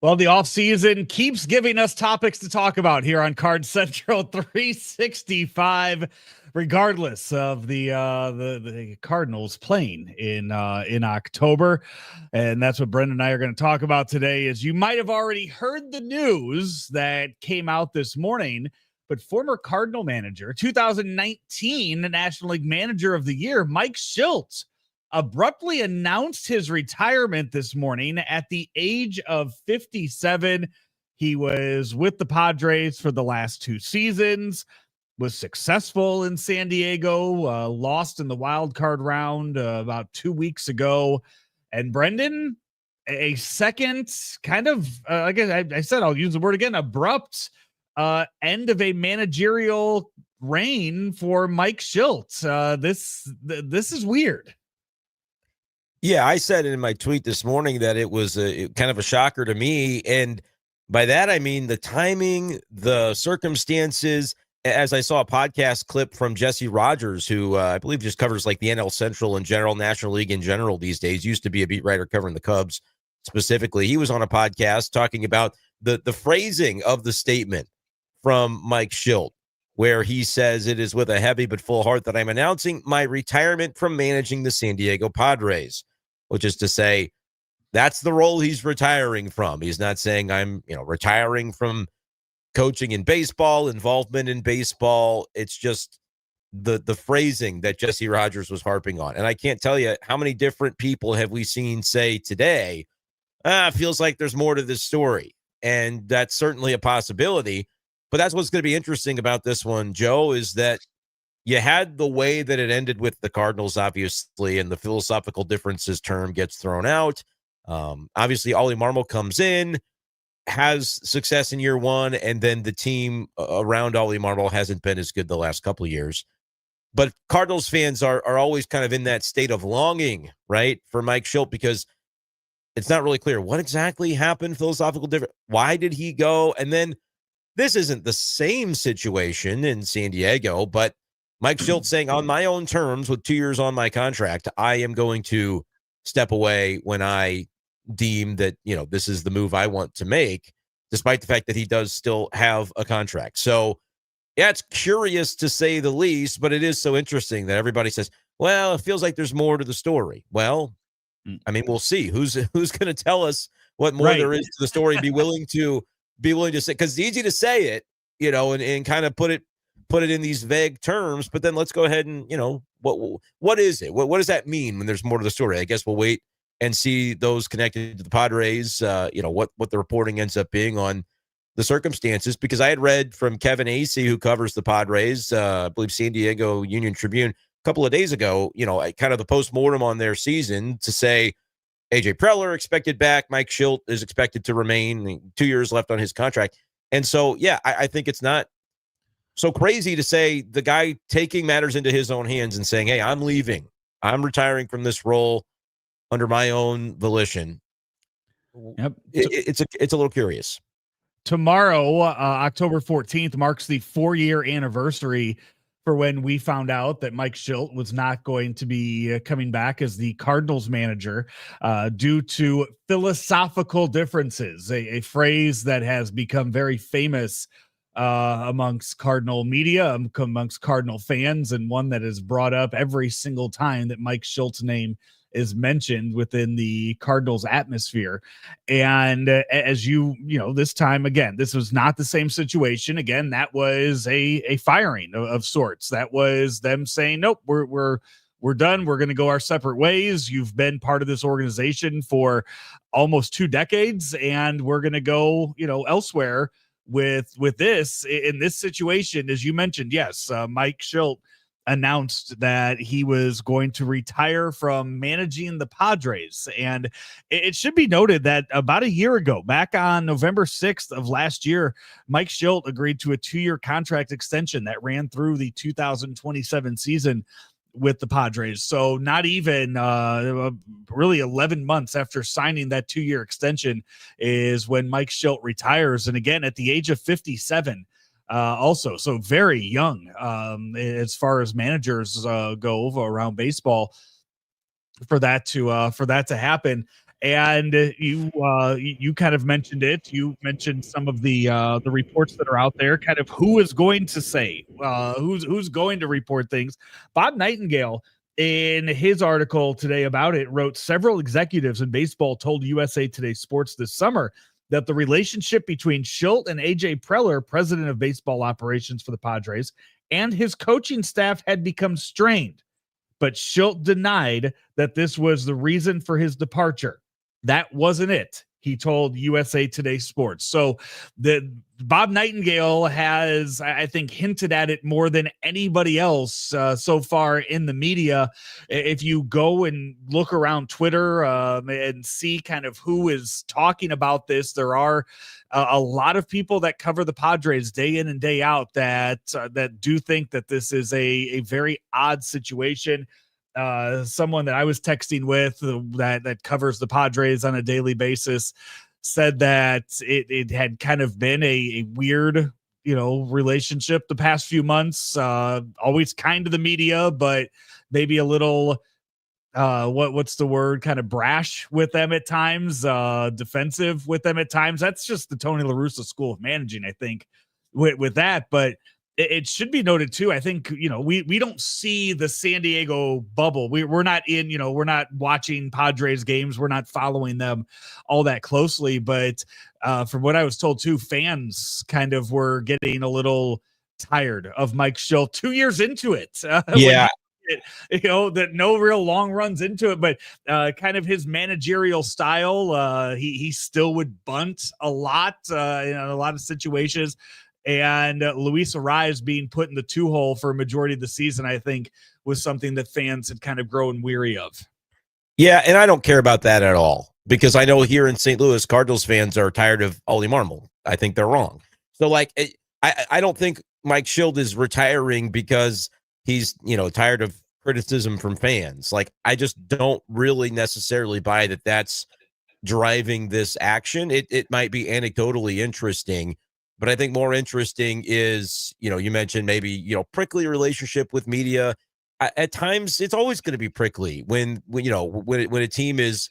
Well, the offseason keeps giving us topics to talk about here on Card Central 365, regardless of the Cardinals playing in October. And that's what Brendan and I are going to talk about today. As you might have already heard the news that came out this morning, but former Cardinal manager, 2019 National League Manager of the Year, Mike Shildt, abruptly announced his retirement this morning at the age of 57. He was with the Padres for the last two seasons, was successful in San Diego, lost in the wild card round about 2 weeks ago. And Brendan, a second kind of, like I said, I'll use the word again, abrupt end of a managerial reign for Mike Shildt. This is weird. Yeah, I said in my tweet this morning that it was kind of a shocker to me. And by that, I mean the timing, the circumstances. As I saw a podcast clip from Jesse Rogers, who I believe just covers like the NL Central in general, National League in general these days, used to be a beat writer covering the Cubs specifically. He was on a podcast talking about the phrasing of the statement from Mike Shildt, where he says, "It is with a heavy but full heart that I'm announcing my retirement from managing the San Diego Padres," which is to say that's the role he's retiring from. He's not saying I'm, retiring from coaching in baseball, involvement in baseball. It's just the phrasing that Jesse Rogers was harping on. And I can't tell you how many different people have we seen say today, it feels like there's more to this story. And that's certainly a possibility. But that's what's going to be interesting about this one, Joe, is that you had the way that it ended with the Cardinals, obviously, and the philosophical differences term gets thrown out. Obviously, Ollie Marmol comes in, has success in year one, and then the team around Ollie Marmol hasn't been as good the last couple of years. But Cardinals fans are always kind of in that state of longing, right, for Mike Shildt, because it's not really clear what exactly happened, philosophical difference. Why did he go? And then this isn't the same situation in San Diego, but Mike Shildt saying on my own terms with 2 years on my contract, I am going to step away when I deem that, this is the move I want to make, despite the fact that he does still have a contract. So, yeah, it's curious to say the least, but it is so interesting that everybody says, well, it feels like there's more to the story. Well, I mean, we'll see who's going to tell us what more there is to the story, be willing to say, because it's easy to say it, and kind of put it in these vague terms, but then let's go ahead and, what is it? What does that mean when there's more to the story? I guess we'll wait and see those connected to the Padres, what the reporting ends up being on the circumstances, because I had read from Kevin Acee, who covers the Padres, I believe San Diego Union Tribune, a couple of days ago, kind of the postmortem on their season to say AJ Preller expected back, Mike Shildt is expected to remain, 2 years left on his contract. And so, yeah, I think it's not so crazy to say the guy taking matters into his own hands and saying, hey, I'm leaving. I'm retiring from this role under my own volition. Yep. It's a little curious. Tomorrow, October 14th, marks the 4-year anniversary for when we found out that Mike Shildt was not going to be coming back as the Cardinals manager due to philosophical differences, a phrase that has become very famous amongst Cardinal media, amongst Cardinal fans, and one that is brought up every single time that Mike Shildt's name is mentioned within the Cardinals atmosphere. And as this time, again, this was not the same situation. Again, that was a firing of sorts. That was them saying, nope, we're done. We're going to go our separate ways. You've been part of this organization for almost 2 decades, and we're going to go, elsewhere with this. In this situation, as you mentioned, yes, Mike Shildt announced that he was going to retire from managing the Padres. And it should be noted that about a year ago, back on November 6th of last year, Mike Shildt agreed to a 2-year contract extension that ran through the 2027 season with the Padres. So not even really 11 months after signing that 2-year extension is when Mike Shildt retires. And again, at the age of 57, also, so very young as far as managers go around baseball for that to happen. And you kind of mentioned it. You mentioned some of the reports that are out there. Kind of who is going to say who's going to report things. Bob Nightingale, in his article today about it, wrote several executives in baseball told USA Today Sports this summer that the relationship between Shildt and AJ Preller, president of baseball operations for the Padres, and his coaching staff had become strained. But Shildt denied that this was the reason for his departure. That wasn't it, he told USA Today Sports. So the Bob Nightingale has, I think, hinted at it more than anybody else so far in the media. If you go and look around Twitter and see kind of who is talking about this, there are a lot of people that cover the Padres day in and day out that do think that this is a very odd situation. Someone that I was texting with that covers the Padres on a daily basis said that it had kind of been a weird, relationship the past few months. Always kind to the media, but maybe a little what's the word, kind of brash with them at times, defensive with them at times. That's just the Tony La Russa school of managing, I think, with that. But it should be noted too. I think, we don't see the San Diego bubble. We're not in, we're not watching Padres games. We're not following them all that closely. But from what I was told too, fans kind of were getting a little tired of Mike Shildt 2 years into it. Yeah. That no real long runs into it, but kind of his managerial style. He still would bunt a lot in a lot of situations. And Luis Arraez being put in the 2-hole for a majority of the season, I think, was something that fans had kind of grown weary of. Yeah, and I don't care about that at all, because I know here in St. Louis, Cardinals fans are tired of Ollie Marmol. I think they're wrong. So, I don't think Mike Shildt is retiring because he's, tired of criticism from fans. I just don't really necessarily buy that that's driving this action. It might be anecdotally interesting, but I think more interesting is, you mentioned maybe, prickly relationship with media. At times, it's always going to be prickly when a team is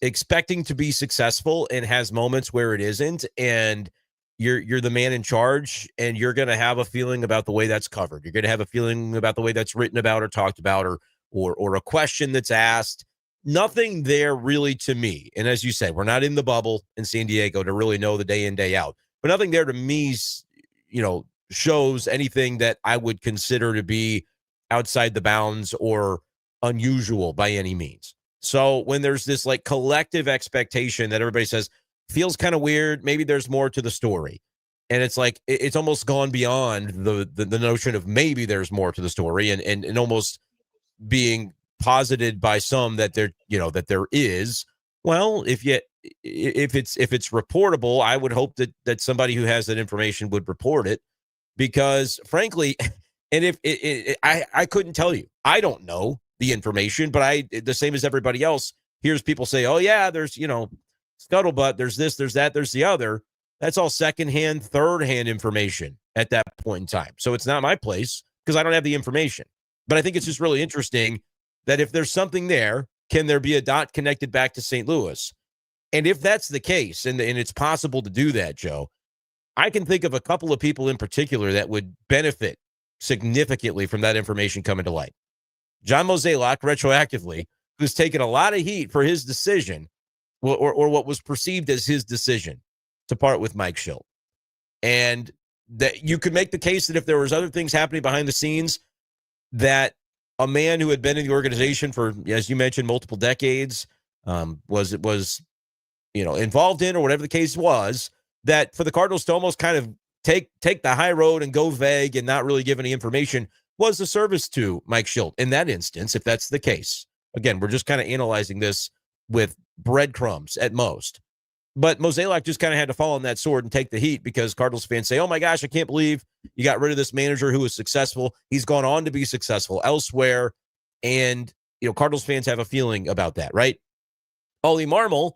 expecting to be successful and has moments where it isn't, and you're the man in charge, and you're going to have a feeling about the way that's covered. You're going to have a feeling about the way that's written about or talked about, or a question that's asked. Nothing there really to me. And as you said, we're not in the bubble in San Diego to really know the day in, day out. But nothing there to me, shows anything that I would consider to be outside the bounds or unusual by any means. So when there's this collective expectation that everybody says feels kind of weird, maybe there's more to the story. And it's it's almost gone beyond the notion of maybe there's more to the story, and almost being posited by some that there is. Well, if it's reportable, I would hope that somebody who has that information would report it, because frankly, and if I couldn't tell you, I don't know the information, but the same as everybody else hears people say, oh yeah, there's scuttlebutt, there's this, there's that, there's the other. That's all secondhand, third-hand information at that point in time. So it's not my place because I don't have the information. But I think it's just really interesting that if there's something there, can there be a dot connected back to St. Louis? And if that's the case, and it's possible to do that, Joe, I can think of a couple of people in particular that would benefit significantly from that information coming to light. John Mozeliak, retroactively, who's taken a lot of heat for his decision, or what was perceived as his decision to part with Mike Shildt. And that you could make the case that if there was other things happening behind the scenes, that a man who had been in the organization for, as you mentioned, multiple decades, was involved in, or whatever the case was, that for the Cardinals to almost kind of take the high road and go vague and not really give any information was a service to Mike Shildt in that instance, if that's the case. Again, we're just kind of analyzing this with breadcrumbs at most. But Mozeliak just kind of had to fall on that sword and take the heat, because Cardinals fans say, oh my gosh, I can't believe you got rid of this manager who was successful. He's gone on to be successful elsewhere. And, Cardinals fans have a feeling about that, right? Ollie Marmol,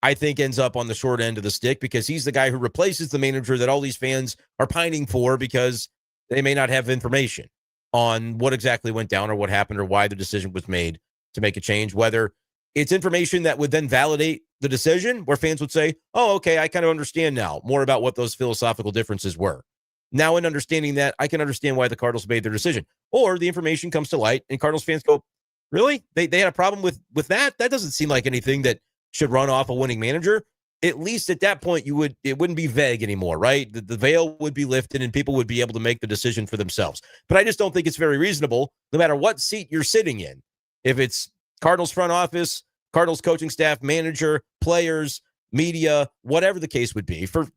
I think, ends up on the short end of the stick, because he's the guy who replaces the manager that all these fans are pining for, because they may not have information on what exactly went down or what happened or why the decision was made to make a change, whether it's information that would then validate the decision, where fans would say, oh, okay, I kind of understand now more about what those philosophical differences were. Now, in understanding that, I can understand why the Cardinals made their decision. Or the information comes to light and Cardinals fans go, really? They had a problem with that? That doesn't seem like anything that should run off a winning manager. At least at that point, it wouldn't be vague anymore, right? The veil would be lifted and people would be able to make the decision for themselves. But I just don't think it's very reasonable, no matter what seat you're sitting in. If it's Cardinals front office, Cardinals coaching staff, manager, players, media, whatever the case would be, for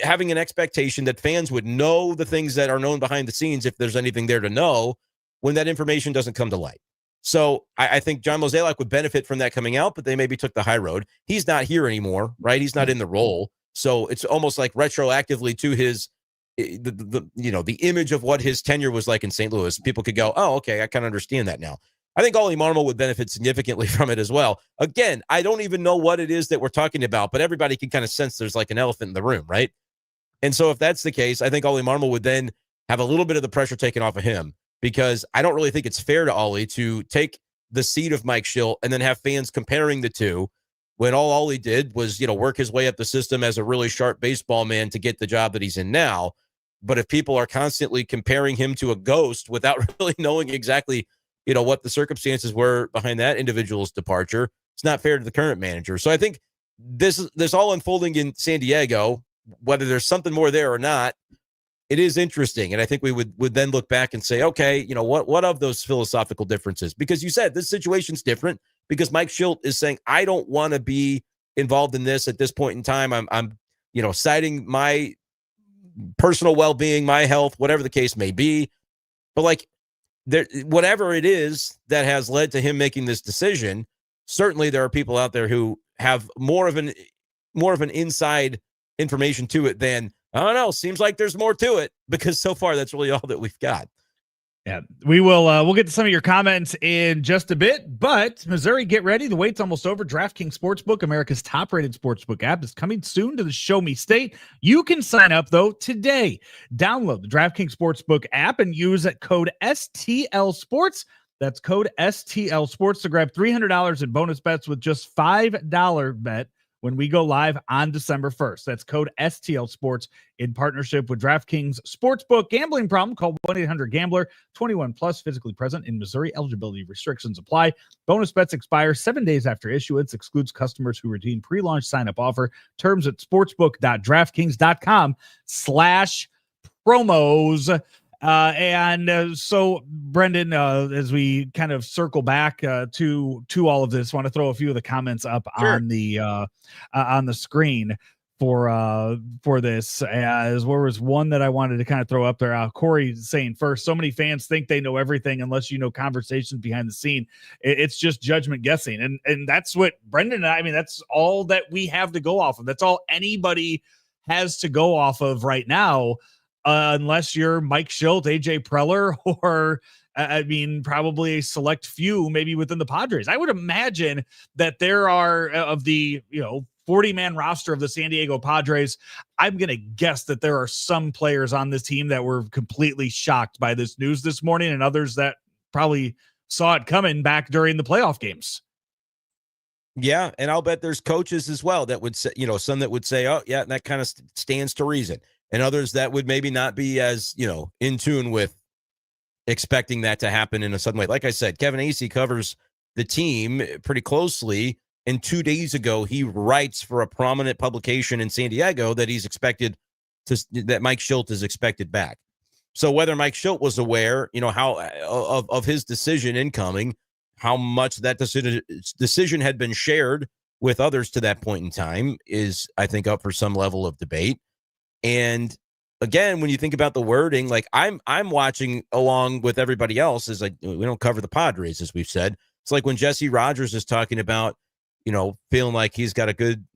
having an expectation that fans would know the things that are known behind the scenes, if there's anything there to know, when that information doesn't come to light. So I think John Mozeliak would benefit from that coming out, but they maybe took the high road. He's not here anymore, right? He's not in the role. So it's almost like retroactively to his, the image of what his tenure was like in St. Louis. People could go, oh, okay, I kind of understand that now. I think Ollie Marmol would benefit significantly from it as well. Again, I don't even know what it is that we're talking about, but everybody can kind of sense there's like an elephant in the room, right? And so if that's the case, I think Ollie Marmol would then have a little bit of the pressure taken off of him, because I don't really think it's fair to Ollie to take the seat of Mike Shildt and then have fans comparing the two, when all Ollie did was, work his way up the system as a really sharp baseball man to get the job that he's in now. But if people are constantly comparing him to a ghost without really knowing exactly, what the circumstances were behind that individual's departure, it's not fair to the current manager. So I think this all unfolding in San Diego, whether there's something more there or not, it is interesting. And I think we would then look back and say, okay, what of those philosophical differences? Because you said this situation's different because Mike Shildt is saying, I don't want to be involved in this at this point in time. I'm citing my personal well-being, my health, whatever the case may be. But whatever it is that has led to him making this decision, certainly there are people out there who have more of an inside information to it than, I don't know, seems like there's more to it, because so far that's really all that we've got. Yeah, we'll get to some of your comments in just a bit, but Missouri, get ready. The wait's almost over. DraftKings Sportsbook, America's top-rated sportsbook app, is coming soon to the Show Me State. You can sign up, though, today. Download the DraftKings Sportsbook app and use code STL Sports. That's code STL Sports to grab $300 in bonus bets with just $5 bet when we go live on December 1st. That's code STL Sports in partnership with DraftKings Sportsbook. Gambling problem? Call 1-800-GAMBLER. 21 plus, physically present in Missouri. Eligibility restrictions apply. Bonus bets expire 7 days after issuance. Excludes customers who redeem pre-launch sign-up offer. Terms at sportsbook.draftkings.com/promos. So Brendan, as we kind of circle back to all of this, want to throw a few of the comments up on the screen for this. As there was one that I wanted to kind of throw up there. Corey saying first, so many fans think they know everything unless conversations behind the scene. It's just judgment guessing, and that's what Brendan and I mean, that's all that we have to go off of. That's all anybody has to go off of right now. Unless you're Mike Shildt, AJ Preller, or probably a select few maybe within the Padres. I would imagine that there are of the 40-man roster of the San Diego Padres, I'm going to guess that there are some players on this team that were completely shocked by this news this morning, and others that probably saw it coming back during the playoff games. Yeah, and I'll bet there's coaches as well that would say, some that would say, oh, yeah, that kind of stands to reason. And others that would maybe not be as, in tune with expecting that to happen in a sudden way. Like I said, Kevin Acee covers the team pretty closely. And 2 days ago, he writes for a prominent publication in San Diego that that Mike Shildt is expected back. So whether Mike Shildt was aware, how of his decision incoming, how much that decision had been shared with others to that point in time is, I think, up for some level of debate. And again, when you think about the wording, like I'm watching along with everybody else, is like, we don't cover the Padres, as we've said. It's like when Jesse Rogers is talking about, feeling like he's got a good,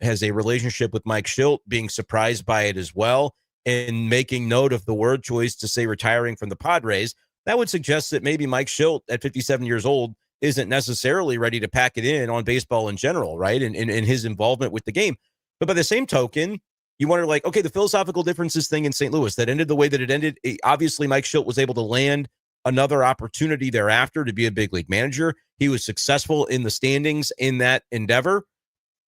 has a relationship with Mike Shildt, being surprised by it as well, and making note of the word choice to say retiring from the Padres. That would suggest that maybe Mike Shildt at 57 years old isn't necessarily ready to pack it in on baseball in general, right? And his involvement with the game. But by the same token, you wonder, like, okay, the philosophical differences thing in St. Louis that ended the way that it ended. Obviously, Mike Shildt was able to land another opportunity thereafter to be a big league manager. He was successful in the standings in that endeavor.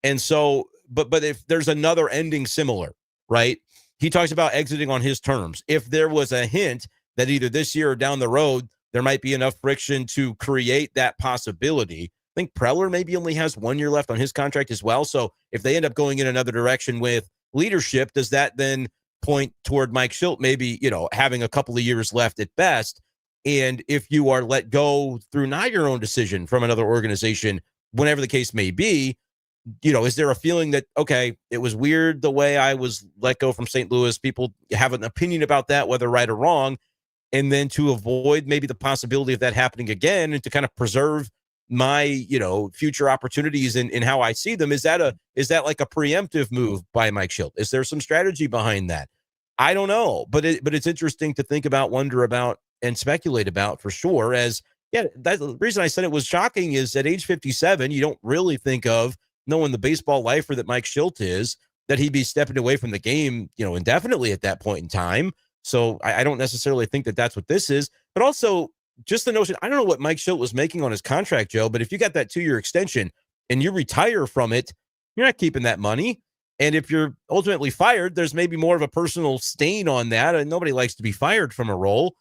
And so, but if there's another ending similar, right? He talks about exiting on his terms. If there was a hint that either this year or down the road, there might be enough friction to create that possibility. I think Preller maybe only has 1 year left on his contract as well. So if they end up going in another direction with leadership, does that then point toward Mike Shildt maybe, having a couple of years left at best? And if you are let go through not your own decision from another organization, whenever the case may be, is there a feeling that, okay, it was weird the way I was let go from St. Louis? People have an opinion about that, whether right or wrong. And then to avoid maybe the possibility of that happening again and to kind of preserve my, future opportunities in how I see them. Is that like a preemptive move by Mike Shildt? Is there some strategy behind that? I don't know, but it's interesting to think about, wonder about, and speculate about for sure. That's the reason I said it was shocking is at age 57, you don't really think of, knowing the baseball lifer that Mike Shildt is, that he'd be stepping away from the game, indefinitely at that point in time. So I don't necessarily think that that's what this is, but also just the notion, I don't know what Mike Shildt was making on his contract, Joe, but if you got that 2-year extension and you retire from it, you're not keeping that money. And if you're ultimately fired, there's maybe more of a personal stain on that. And nobody likes to be fired from a role,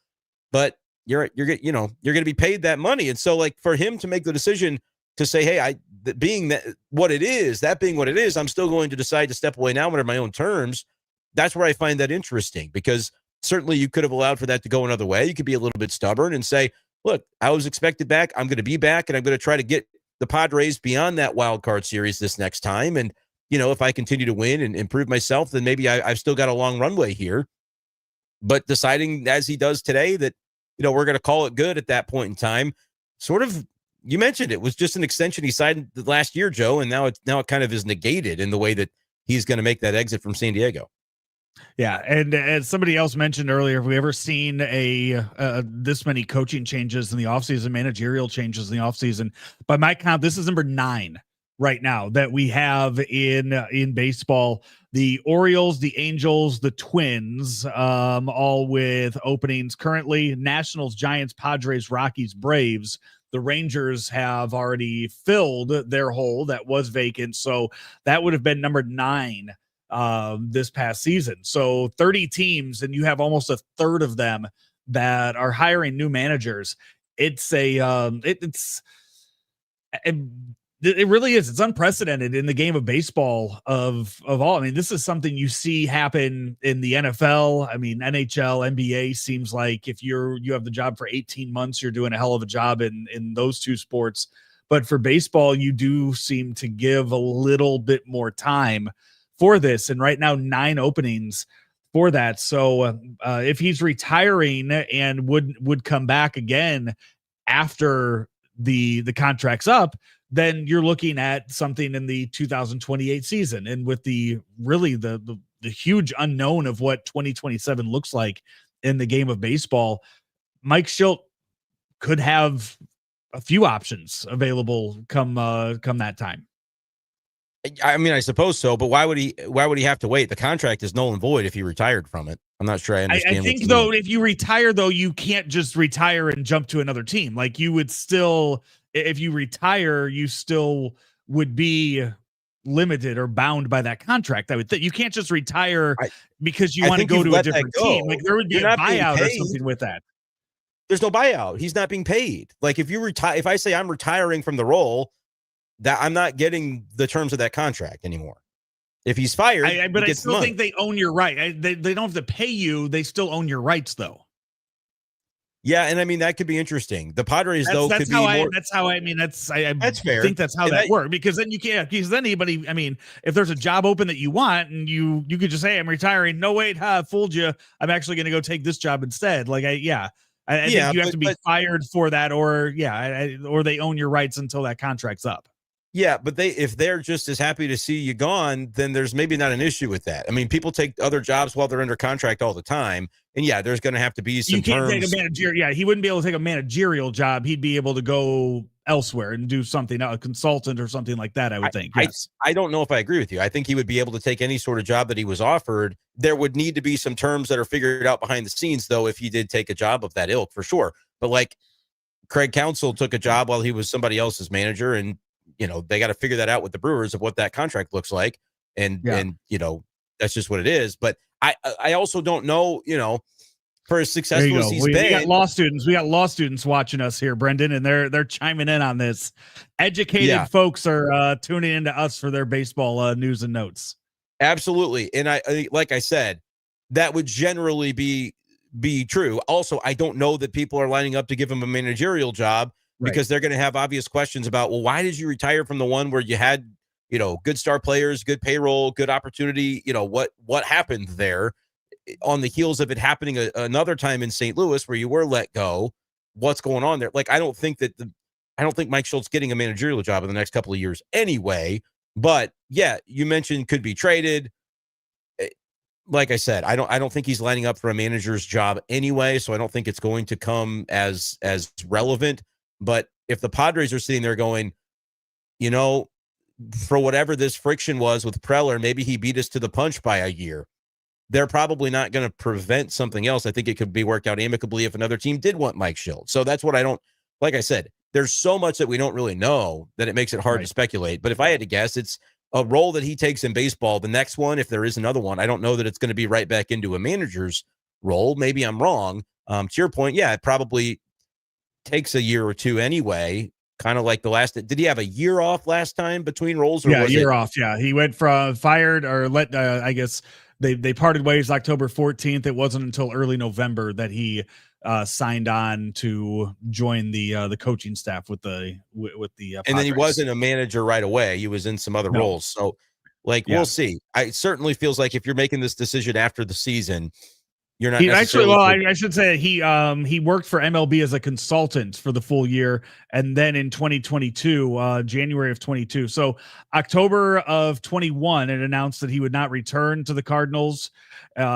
but you're going to be paid that money. And so like for him to make the decision to say, hey, that being what it is, I'm still going to decide to step away now under my own terms. That's where I find that interesting, because certainly you could have allowed for that to go another way. You could be a little bit stubborn and say, look, I was expected back. I'm going to be back, and I'm going to try to get the Padres beyond that wild card series this next time. And, if I continue to win and improve myself, then maybe I've still got a long runway here. But deciding as he does today that, we're going to call it good at that point in time, sort of, you mentioned it was just an extension he signed last year, Joe, and now it kind of is negated in the way that he's going to make that exit from San Diego. Yeah, and as somebody else mentioned earlier, have we ever seen this many coaching changes in the offseason, managerial changes in the offseason? By my count, this is number 9 right now that we have in baseball. The Orioles, the Angels, the Twins, all with openings currently. Nationals, Giants, Padres, Rockies, Braves. The Rangers have already filled their hole that was vacant, so that would have been number 9 this past season. So 30 teams, and you have almost a third of them that are hiring new managers. It's it really is. It's unprecedented in the game of baseball of all. I mean, this is something you see happen in the NFL. I mean, NHL, NBA seems like if you have the job for 18 months, you're doing a hell of a job in those two sports. But for baseball, you do seem to give a little bit more time for this. And right now, 9 openings for that. So if he's retiring and would come back again after the contract's up, then you're looking at something in the 2028 season. And with the huge unknown of what 2027 looks like in the game of baseball, Mike Shildt could have a few options available come that time. I mean, I suppose so, but why would he have to wait? The contract is null and void if he retired from it. I'm not sure I understand. I think though, if you retire though, you can't just retire and jump to another team. Like you would still, if you retire, you still would be limited or bound by that contract. I would think you can't just retire because you want to go to a different team. Like there would be a buyout or something with that. There's no buyout. He's not being paid. Like if you retire, if I say I'm retiring from the role, that I'm not getting the terms of that contract anymore. If he's fired, but I still think they own your right. They don't have to pay you. They still own your rights, though. Yeah, and I mean that could be interesting. The Padres, that's how I think that's how that works, because then you can't. Because then anybody, I mean, if there's a job open that you want, and you could just say, "I'm retiring." No, wait, I fooled you. I'm actually going to go take this job instead. Like, I think you have to be fired for that, or or they own your rights until that contract's up. Yeah, but if they're just as happy to see you gone, then there's maybe not an issue with that. I mean, people take other jobs while they're under contract all the time, and there's going to have to be some. You can't take a managerial. Yeah, he wouldn't be able to take a managerial job. He'd be able to go elsewhere and do something, a consultant or something like that. I would think. Yes. I don't know if I agree with you. I think he would be able to take any sort of job that he was offered. There would need to be some terms that are figured out behind the scenes, though, if he did take a job of that ilk, for sure. But like Craig Counsell took a job while he was somebody else's manager, and they got to figure that out with the Brewers of what that contract looks like, and that's just what it is. But I also don't know, for as There you successful as go. he's We got been. law students. We got law students watching us here, Brendan, and they're chiming in on this. Educated folks are tuning into us for their baseball news and notes. Absolutely, and I like I said, that would generally be true. Also, I don't know that people are lining up to give him a managerial job because they're going to have obvious questions about, well, why did you retire from the one where you had, good star players, good payroll, good opportunity? What happened there on the heels of it happening another time in St. Louis where you were let go? What's going on there? Like, I don't think Mike Shildt's getting a managerial job in the next couple of years anyway. But yeah, you mentioned could be traded. Like I said, I don't think he's lining up for a manager's job anyway, so I don't think it's going to come as relevant. But if the Padres are sitting there going, for whatever this friction was with Preller, maybe he beat us to the punch by a year. They're probably not going to prevent something else. I think it could be worked out amicably if another team did want Mike Shildt. So that's what I don't, like I said, there's so much that we don't really know that it makes it hard to speculate. But if I had to guess, it's a role that he takes in baseball. The next one, if there is another one, I don't know that it's going to be right back into a manager's role. Maybe I'm wrong. To your point, yeah, it probably takes a year or two anyway. Kind of like the last. Did he have a year off last time between roles? Or was year off. Yeah, he went from fired or let. I guess they parted ways October 14th. It wasn't until early November that he signed on to join the coaching staff with the Padres. And then he wasn't a manager right away. He was in some other roles. So, we'll see. It certainly feels like if you're making this decision after the season, you're not necessarily. I should say he worked for MLB as a consultant for the full year, and then in 2022, January of 22. So October of 21, it announced that he would not return to the Cardinals.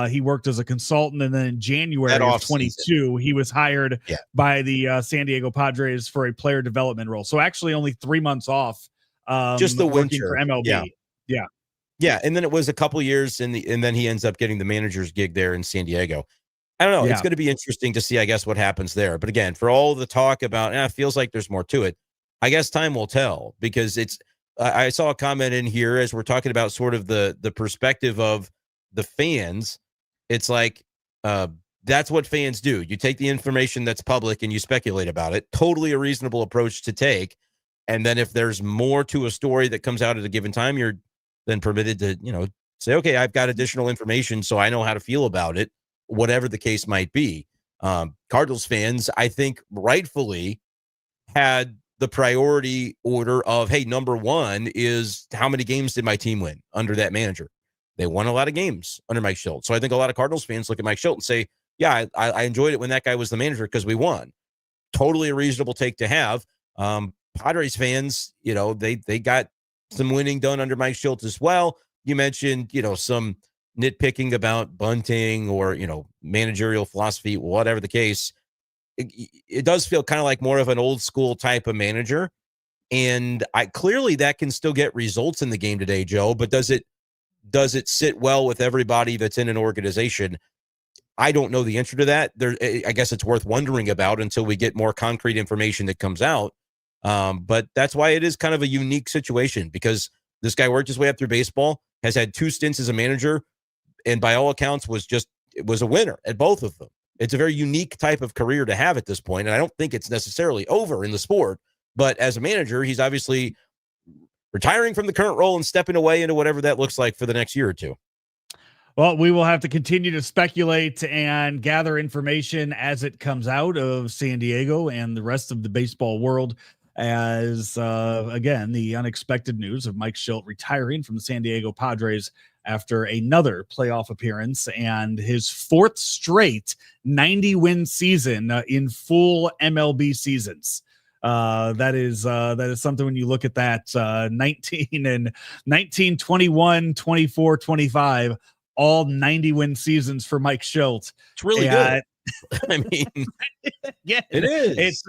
He worked as a consultant, and then in January of 22, he was hired by the San Diego Padres for a player development role. So actually, only 3 months off. Just the working winter for MLB. Yeah, and then it was a couple years, and then he ends up getting the manager's gig there in San Diego. I don't know. It's going to be interesting to see, I guess, what happens there. But again, for all the talk about, it feels like there's more to it. I guess time will tell, because it's. I saw a comment in here as we're talking about sort of the perspective of the fans. It's like that's what fans do. You take the information that's public and you speculate about it. Totally a reasonable approach to take. And then if there's more to a story that comes out at a given time, you're then permitted to, say, okay, I've got additional information, so I know how to feel about it, whatever the case might be. Cardinals fans, I think, rightfully had the priority order of, hey, number one is how many games did my team win under that manager? They won a lot of games under Mike Shildt. So I think a lot of Cardinals fans look at Mike Shildt and say, yeah, I enjoyed it when that guy was the manager because we won. Totally a reasonable take to have. Padres fans, they got some winning done under Mike Shildt as well. You mentioned, some nitpicking about bunting or, managerial philosophy, whatever the case. It does feel kind of like more of an old school type of manager. And clearly that can still get results in the game today, Joe, but does it sit well with everybody that's in an organization? I don't know the answer to that. I guess it's worth wondering about until we get more concrete information that comes out. But that's why it is kind of a unique situation, because this guy worked his way up through baseball, has had 2 stints as a manager, and by all accounts was a winner at both of them. It's a very unique type of career to have at this point, and I don't think it's necessarily over in the sport. But as a manager, he's obviously retiring from the current role and stepping away into whatever that looks like for the next year or two. Well, we will have to continue to speculate and gather information as it comes out of San Diego and the rest of the baseball world, as again, the unexpected news of Mike Shildt retiring from the San Diego Padres after another playoff appearance and his 4th straight 90-win season in full MLB seasons. That is something when you look at that 19, 21, 24, 25, all 90-win seasons for Mike Shildt. It's really good. I mean, yeah, it is. It's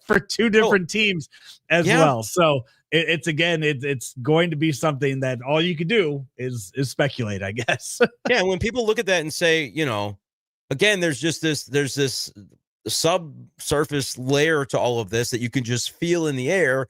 for 2 different teams as well. So it's going to be something that all you can do is speculate, I guess. Yeah. When people look at that and say, again, there's this subsurface layer to all of this that you can just feel in the air.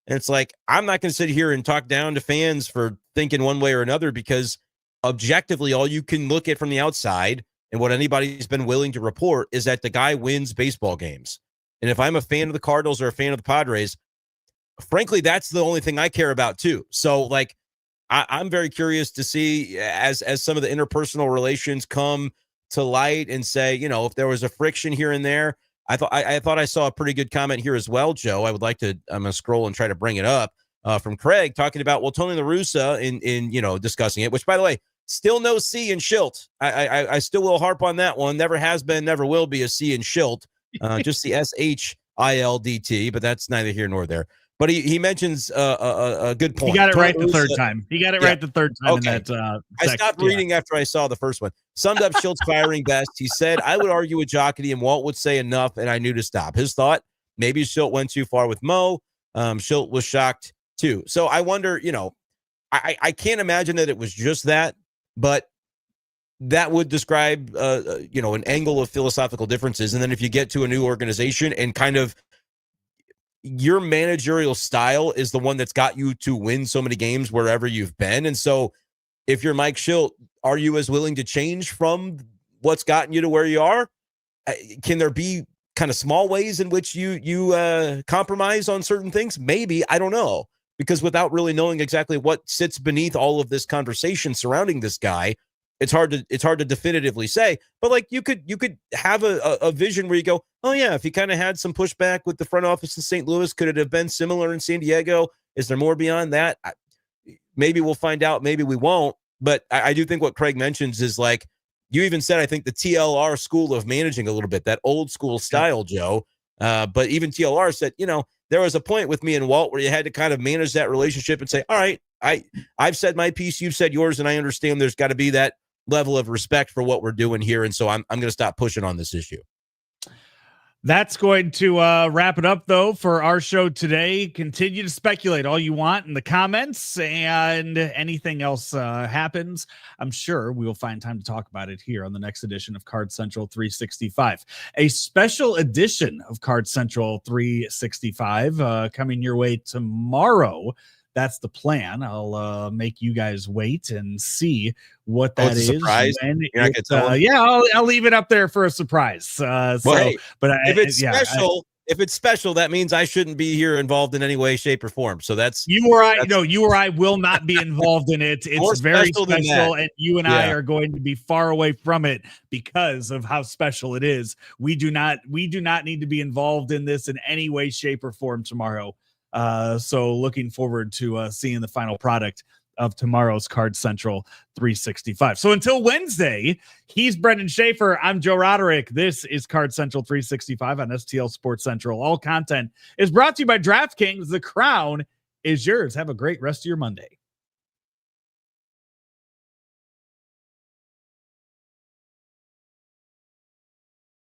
And it's like, I'm not going to sit here and talk down to fans for thinking one way or another, because objectively, all you can look at from the outside and what anybody's been willing to report is that the guy wins baseball games. And if I'm a fan of the Cardinals or a fan of the Padres, frankly, that's the only thing I care about too. So like, I'm very curious to see as some of the interpersonal relations come to light and say, you know, if there was a friction here and there. I thought I saw a pretty good comment here as well, Joe. I would like to, I'm going to scroll and try to bring it up from Craig talking about, well, Tony La Russa in, you know, discussing it, which by the way, still no C in Shildt. I still will harp on that one. Never has been, never will be a C in Shildt. Just the SHILDT, but that's neither here nor there. But he mentions a good point. He got it right the third time. He got it right the third time okay. in that. I stopped reading after I saw the first one. Summed up Schildt's firing best. He said, I would argue with Jocketty, and Walt would say enough, and I knew to stop. His thought, maybe Shildt went too far with Mo. Shildt was shocked too. So I wonder, you know, I can't imagine that it was just that, but that would describe, you know, an angle of philosophical differences. And then if you get to a new organization and kind of your managerial style is the one that's got you to win so many games wherever you've been. And so if you're Mike Shildt, are you as willing to change from what's gotten you to where you are? Can there be kind of small ways in which you compromise on certain things? Maybe, I don't know, because without really knowing exactly what sits beneath all of this conversation surrounding this guy, it's hard to definitively say. But like you could have a vision where you go, oh yeah, if he kind of had some pushback with the front office in St. Louis, could it have been similar in San Diego? Is there more beyond that? Maybe we'll find out. Maybe we won't. But I do think what Craig mentions is like, you even said, I think the TLR school of managing a little bit, that old school style, Joe. But even TLR said, you know, there was a point with me and Walt where you had to kind of manage that relationship and say, all right, I've said my piece, you've said yours, and I understand there's got to be that level of respect for what we're doing here. And so I'm going to stop pushing on this issue. That's going to wrap it up, though, for our show today. Continue to speculate all you want in the comments, and anything else happens, I'm sure we will find time to talk about it here on the next edition of Card Central 365. A special edition of Card Central 365 coming your way tomorrow. That's the plan. I'll make you guys wait and see what that is. Surprise. I'll leave it up there for a surprise. If it's special, if it's special, that means I shouldn't be here involved in any way, shape, or form. So that's you or I will not be involved in it. It's very special, and you and I are going to be far away from it because of how special it is. We do not need to be involved in this in any way, shape, or form tomorrow. So looking forward to seeing the final product of tomorrow's Card Central 365. So until Wednesday, he's Brendan Schaefer. I'm Joe Roderick. This is Card Central 365 on STL Sports Central. All content is brought to you by DraftKings. The crown is yours. Have a great rest of your Monday.